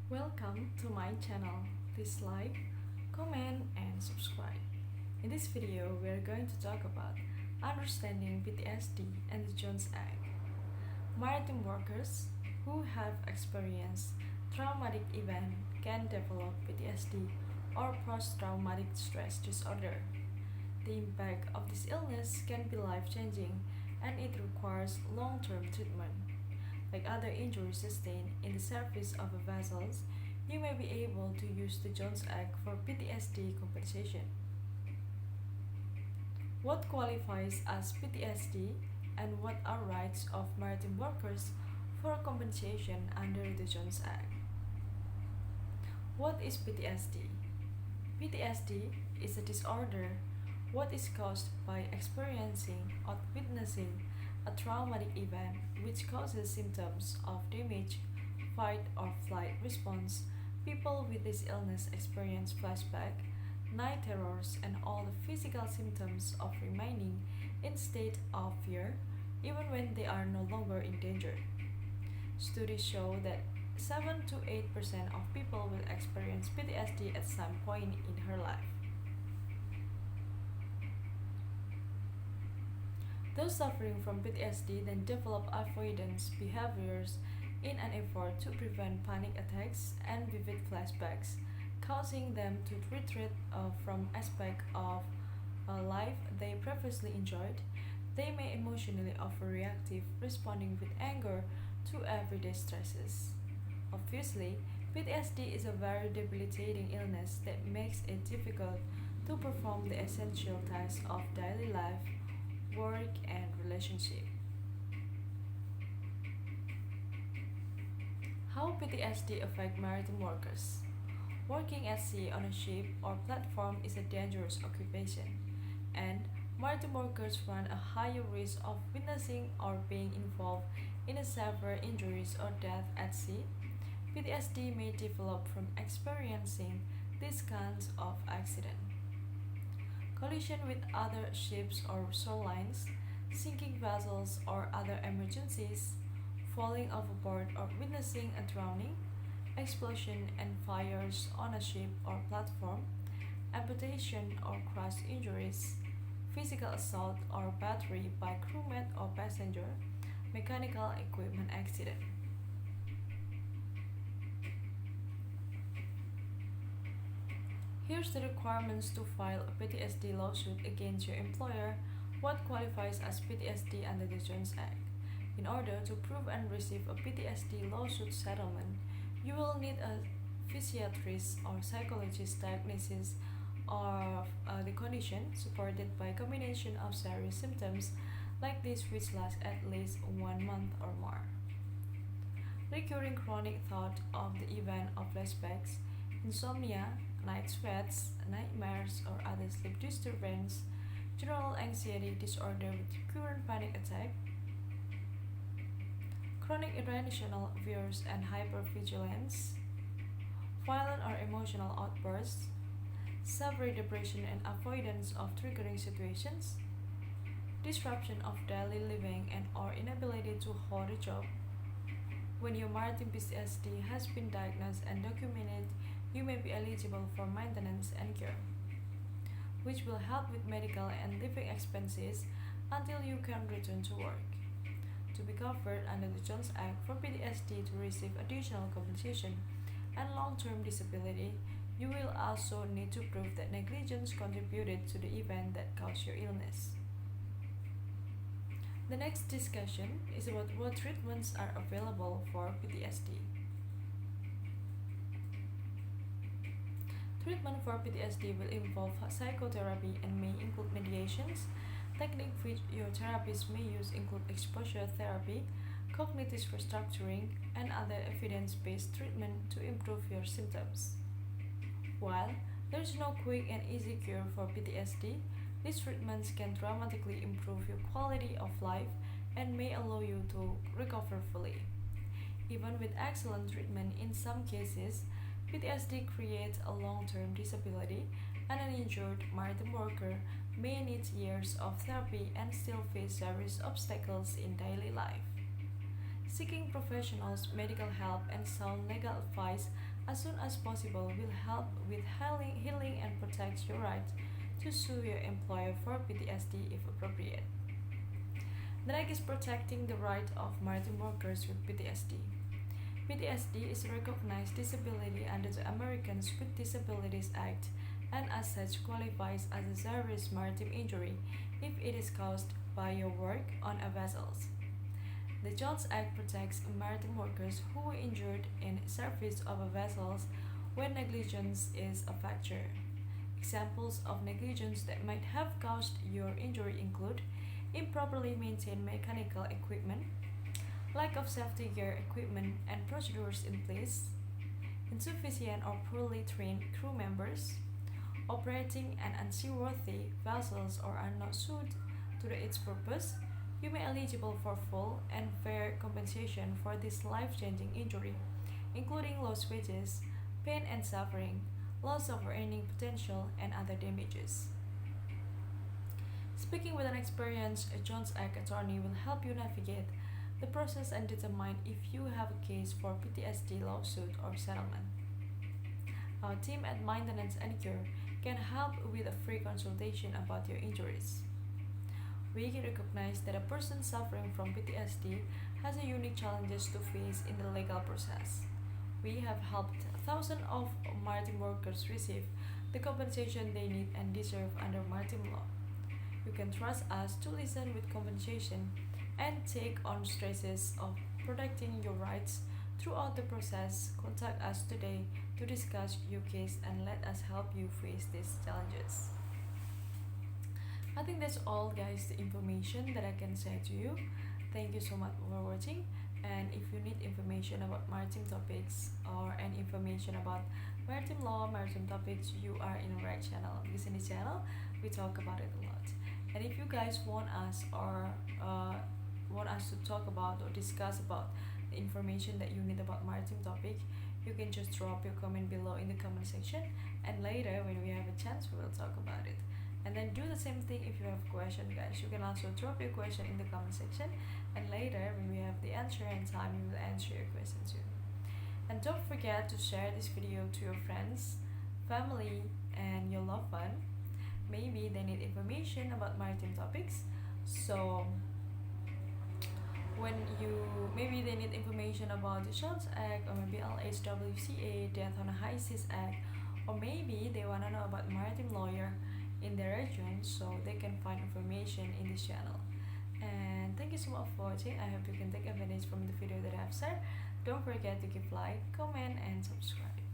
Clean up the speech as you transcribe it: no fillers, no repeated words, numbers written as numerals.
Welcome to my channel. Please like, comment, and subscribe. In this video, we are going to talk about understanding PTSD and the Jones Act. Maritime workers who have experienced traumatic event can develop PTSD or post-traumatic stress disorder. The impact of this illness can be life-changing and it requires long-term treatment. Like other injuries sustained in the surface of a vessel, you may be able to use the Jones Act for PTSD compensation. What qualifies as PTSD and what are rights of maritime workers for compensation under the Jones Act? What is PTSD? PTSD is a disorder what is caused by experiencing or witnessing a traumatic event which causes symptoms of damage, fight or flight response. People with this illness experience flashback, night terrors, and all the physical symptoms of remaining in state of fear even when they are no longer in danger. Studies show that 7 to 8% of people will experience PTSD at some point in her life. Those suffering from PTSD then develop avoidance behaviors in an effort to prevent panic attacks and vivid flashbacks, causing them to retreat from aspects of life they previously enjoyed. They may emotionally overreactive, responding with anger to everyday stresses. Obviously, PTSD is a very debilitating illness that makes it difficult to perform the essential tasks of daily life, work, and relationship. How PTSD affect maritime workers? Working at sea on a ship or platform is a dangerous occupation, and maritime workers run a higher risk of witnessing or being involved in a severe injuries or death at sea. PTSD may develop from experiencing these kinds of accident. Collision with other ships or shorelines, sinking vessels or other emergencies, falling overboard or witnessing a drowning, explosion and fires on a ship or platform, amputation or crush injuries, physical assault or battery by crewmate or passenger, mechanical equipment accident. Here's the requirements to file a PTSD lawsuit against your employer. What qualifies as PTSD under the Jones Act? In order to prove and receive a PTSD lawsuit settlement, you will need a physiatrist or psychologist diagnosis of the condition supported by a combination of serious symptoms like this which last at least 1 month or more. Recurring chronic thought of the event of flashbacks, insomnia, night sweats, nightmares, or other sleep disturbance, general anxiety disorder with recurrent panic attack, chronic irrational fears and hypervigilance, violent or emotional outbursts, severe depression and avoidance of triggering situations, disruption of daily living and or inability to hold a job. When your maritime PTSD has been diagnosed and documented, you may be eligible for maintenance and care, which will help with medical and living expenses until you can return to work. To be covered under the Jones Act for PTSD to receive additional compensation and long-term disability, you will also need to prove that negligence contributed to the event that caused your illness. The next discussion is about what treatments are available for PTSD. Treatment for PTSD will involve psychotherapy and may include mediations. Techniques which your therapist may use include exposure therapy, cognitive restructuring, and other evidence-based treatment to improve your symptoms. While there is no quick and easy cure for PTSD, these treatments can dramatically improve your quality of life and may allow you to recover fully. Even with excellent treatment in some cases, PTSD creates a long-term disability and an injured maritime worker may need years of therapy and still face serious obstacles in daily life. Seeking professionals' medical help and sound legal advice as soon as possible will help with healing and protect your right to sue your employer for PTSD if appropriate. The next is protecting the right of maritime workers with PTSD. PTSD is a recognized disability under the Americans with Disabilities Act and as such qualifies as a serious maritime injury if it is caused by your work on a vessel. The Jones Act protects maritime workers who were injured in service of a vessel when negligence is a factor. Examples of negligence that might have caused your injury include improperly maintained mechanical equipment, lack of safety gear equipment and procedures in place, insufficient or poorly trained crew members, operating an unseaworthy vessels or are not suited to its purpose. You may be eligible for full and fair compensation for this life-changing injury, including lost wages, pain and suffering, loss of earning potential, and other damages. Speaking with an experienced Jones Act attorney will help you navigate the process and determine if you have a case for PTSD lawsuit or settlement. Our team at Maintenance and Cure can help with a free consultation about your injuries. We recognize that a person suffering from PTSD has a unique challenges to face in the legal process. We have helped thousands of maritime workers receive the compensation they need and deserve under maritime law. You can trust us to listen with compensation and take on stresses of protecting your rights throughout the process. Contact us today to discuss your case and let us help you face these challenges. I think that's all, guys, the information that I can say to you. Thank you so much for watching. And if you need information about maritime topics or any information about maritime law, maritime topics, you are in the right channel because in this channel we talk about it a lot. And if you guys want us to talk about or discuss about the information that you need about maritime topic, you can just drop your comment below in the comment section, and later when we have a chance we will talk about it. And then do the same thing if you have a question, guys. You can also drop your question in the comment section, and later when we have the answer and time we will answer your question too. And don't forget to share this video to your friends, family and your loved one. Maybe they need information about maritime topics. So when you maybe they need information about the Jones Act or maybe LHWCA, Death on a High Seas Act, or maybe they wanna know about maritime lawyer in their region, so they can find information in this channel. And thank you so much for watching. I hope you can take advantage from the video that I have shared. Don't forget to give like, comment and subscribe.